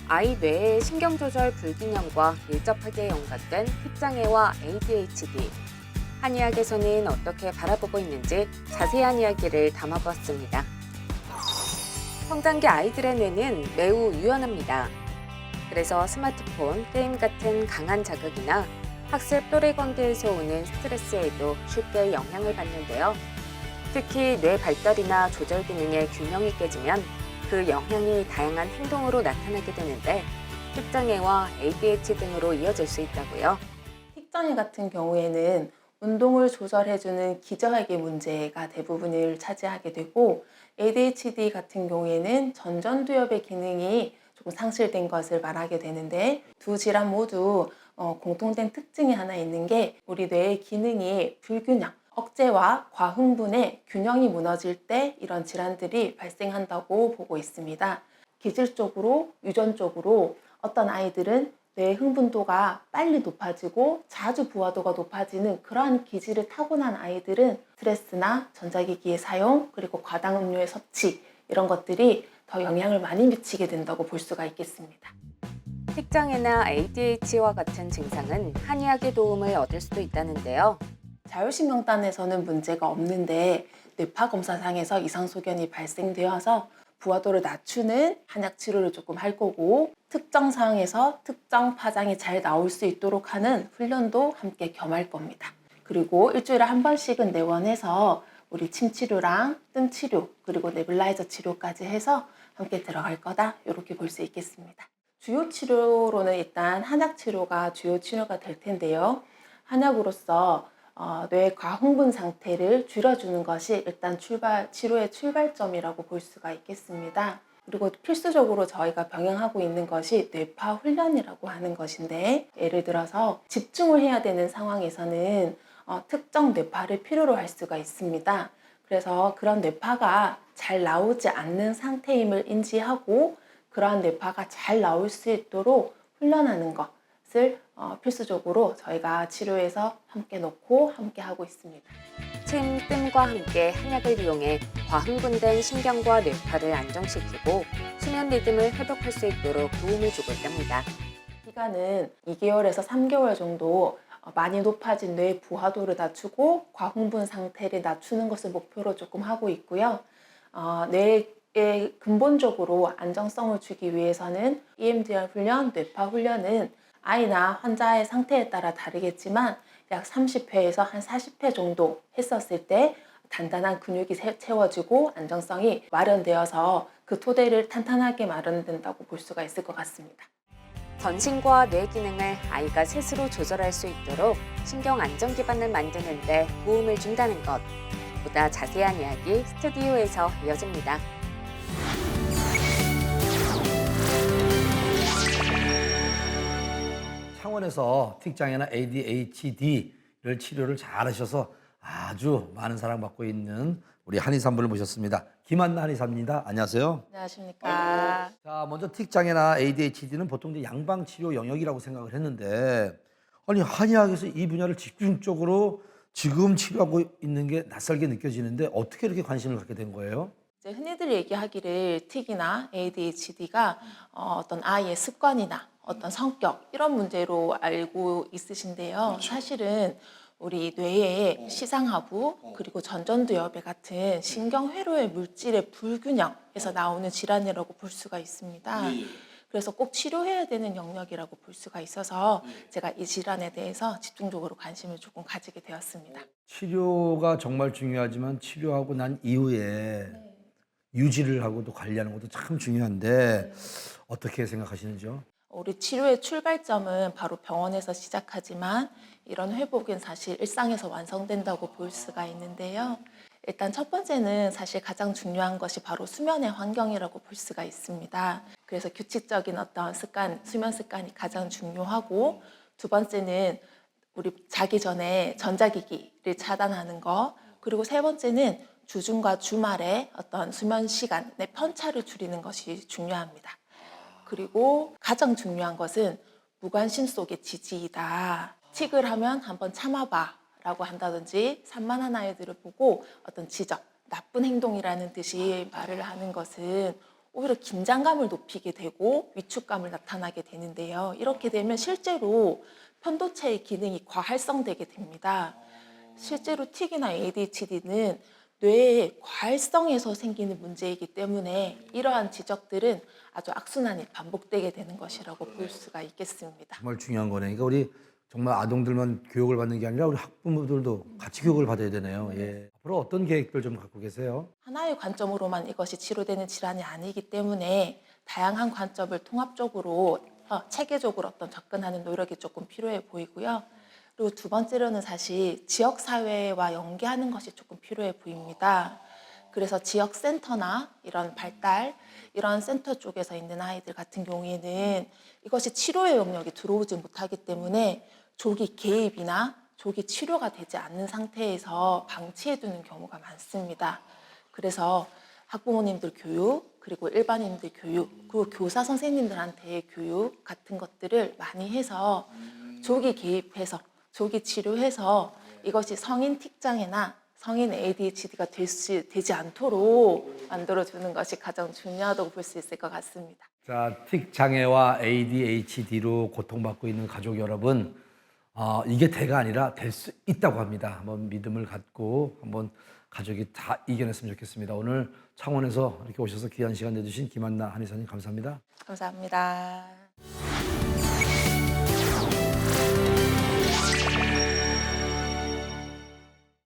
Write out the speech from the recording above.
아이 뇌의 신경조절 불균형과 밀접하게 연관된 틱장애와 ADHD. 한의학에서는 어떻게 바라보고 있는지 자세한 이야기를 담아보았습니다. 성장기 아이들의 뇌는 매우 유연합니다. 그래서 스마트폰, 게임 같은 강한 자극이나 학습 또래 관계에서 오는 스트레스에도 쉽게 영향을 받는데요. 특히 뇌 발달이나 조절 기능의 균형이 깨지면 그 영향이 다양한 행동으로 나타나게 되는데 틱장애와 ADHD 등으로 이어질 수 있다고요. 틱장애 같은 경우에는 운동을 조절해주는 기저학의 문제가 대부분을 차지하게 되고, ADHD 같은 경우에는 전전두엽의 기능이 조금 상실된 것을 말하게 되는데, 두 질환 모두 공통된 특징이 하나 있는 게 우리 뇌의 기능이 불균형, 억제와 과흥분의 균형이 무너질 때 이런 질환들이 발생한다고 보고 있습니다. 기질적으로, 유전적으로 어떤 아이들은 뇌 흥분도가 빨리 높아지고 자주 부하도가 높아지는 그러한 기질을 타고난 아이들은 스트레스나 전자기기의 사용, 그리고 과당 음료의 섭취, 이런 것들이 더 영향을 많이 미치게 된다고 볼 수가 있겠습니다. 틱장애나 ADHD와 같은 증상은 한의학의 도움을 얻을 수도 있다는데요. 자율신경단에서는 문제가 없는데 뇌파검사상에서 이상소견이 발생되어서 부하도를 낮추는 한약 치료를 조금 할 거고, 특정 상황에서 특정 파장이 잘 나올 수 있도록 하는 훈련도 함께 겸할 겁니다. 그리고 일주일에 한 번씩은 내원해서 우리 침 치료랑 뜸 치료, 그리고 네뷸라이저 치료까지 해서 함께 들어갈 거다, 이렇게 볼 수 있겠습니다. 주요 치료로는 일단 한약 치료가 주요 치료가 될 텐데요. 한약으로서 뇌 과흥분 상태를 줄여주는 것이 일단 치료의 출발점이라고 볼 수가 있겠습니다. 그리고 필수적으로 저희가 병행하고 있는 것이 뇌파 훈련이라고 하는 것인데, 예를 들어서 집중을 해야 되는 상황에서는 특정 뇌파를 필요로 할 수가 있습니다. 그래서 그런 뇌파가 잘 나오지 않는 상태임을 인지하고 그러한 뇌파가 잘 나올 수 있도록 훈련하는 것을 필수적으로 저희가 치료에서 함께 넣고 함께 하고 있습니다. 침, 뜸과 함께 한약을 이용해 과흥분된 신경과 뇌파를 안정시키고 수면 리듬을 회복할 수 있도록 도움을 주고 있답니다. 기간은 2개월에서 3개월 정도 많이 높아진 뇌 부하도를 낮추고 과흥분 상태를 낮추는 것을 목표로 조금 하고 있고요. 뇌에 근본적으로 안정성을 주기 위해서는 EMDR 훈련, 뇌파 훈련은 아이나 환자의 상태에 따라 다르겠지만 약 30회에서 한 40회 정도 했었을 때 단단한 근육이 채워지고 안정성이 마련되어서 그 토대를 탄탄하게 마련된다고 볼 수가 있을 것 같습니다. 전신과 뇌 기능을 아이가 스스로 조절할 수 있도록 신경 안정 기반을 만드는 데 도움을 준다는 것. 보다 자세한 이야기 스튜디오에서 이어집니다. 창원에서 틱장애나 ADHD를 치료를 잘 하셔서 아주 많은 사랑받고 있는 우리 한의사분을 모셨습니다. 김한나 한의사입니다. 안녕하세요. 안녕하십니까. 자, 먼저 틱장애나 ADHD는 보통 이제 양방치료 영역이라고 생각을 했는데, 아니 한의학에서 이 분야를 집중적으로 지금 치료하고 있는 게 낯설게 느껴지는데 어떻게 이렇게 관심을 갖게 된 거예요? 이제 흔히들 얘기하기를 틱이나 ADHD가 어떤 아이의 습관이나 어떤 성격, 이런 문제로 알고 있으신데요. 사실은 우리 뇌의 시상하부, 그리고 전전두엽의 같은 신경회로의 물질의 불균형에서 나오는 질환이라고 볼 수가 있습니다. 그래서 꼭 치료해야 되는 영역이라고 볼 수가 있어서 제가 이 질환에 대해서 집중적으로 관심을 조금 가지게 되었습니다. 치료가 정말 중요하지만 치료하고 난 이후에 유지를 하고 또 관리하는 것도 참 중요한데 어떻게 생각하시는지요? 우리 치료의 출발점은 바로 병원에서 시작하지만 이런 회복은 사실 일상에서 완성된다고 볼 수가 있는데요. 일단 첫 번째는 사실 가장 중요한 것이 바로 수면의 환경이라고 볼 수가 있습니다. 그래서 규칙적인 어떤 습관, 수면 습관이 가장 중요하고, 두 번째는 우리 자기 전에 전자기기를 차단하는 거, 그리고 세 번째는 주중과 주말에 어떤 수면 시간의 편차를 줄이는 것이 중요합니다. 그리고 가장 중요한 것은 무관심 속의 지지이다. 틱을 하면 한번 참아봐 라고 한다든지 산만한 아이들을 보고 어떤 지적, 나쁜 행동이라는 듯이 말을 하는 것은 오히려 긴장감을 높이게 되고 위축감을 나타나게 되는데요. 이렇게 되면 실제로 편도체의 기능이 과활성되게 됩니다. 실제로 틱이나 ADHD는 뇌의 과활성에서 생기는 문제이기 때문에 이러한 지적들은 아주 악순환이 반복되게 되는 것이라고 볼 수가 있겠습니다. 정말 중요한 거네. 그러니까 우리 정말 아동들만 교육을 받는 게 아니라 우리 학부모들도 같이 교육을 받아야 되네요. 예. 앞으로 어떤 계획들 좀 갖고 계세요? 하나의 관점으로만 이것이 치료되는 질환이 아니기 때문에 다양한 관점을 통합적으로 체계적으로 어떤 접근하는 노력이 조금 필요해 보이고요. 그리고 두 번째로는 사실 지역사회와 연계하는 것이 조금 필요해 보입니다. 그래서 지역센터나 이런 발달, 이런 센터 쪽에서 있는 아이들 같은 경우에는 이것이 치료의 영역이 들어오지 못하기 때문에 조기 개입이나 조기 치료가 되지 않는 상태에서 방치해두는 경우가 많습니다. 그래서 학부모님들 교육, 그리고 일반인들 교육, 그리고 교사 선생님들한테의 교육 같은 것들을 많이 해서 조기 개입해서 조기 치료해서 이것이 성인 틱장애나 성인 ADHD가 되지 않도록 만들어주는 것이 가장 중요하다고 볼 수 있을 것 같습니다. 자, 틱 장애와 ADHD로 고통받고 있는 가족 여러분, 이게 대가 아니라 될 수 있다고 합니다. 한번 믿음을 갖고 한번 가족이 다 이겨냈으면 좋겠습니다. 오늘 창원에서 이렇게 오셔서 귀한 시간 내주신 김한나 한의사님 감사합니다. 감사합니다.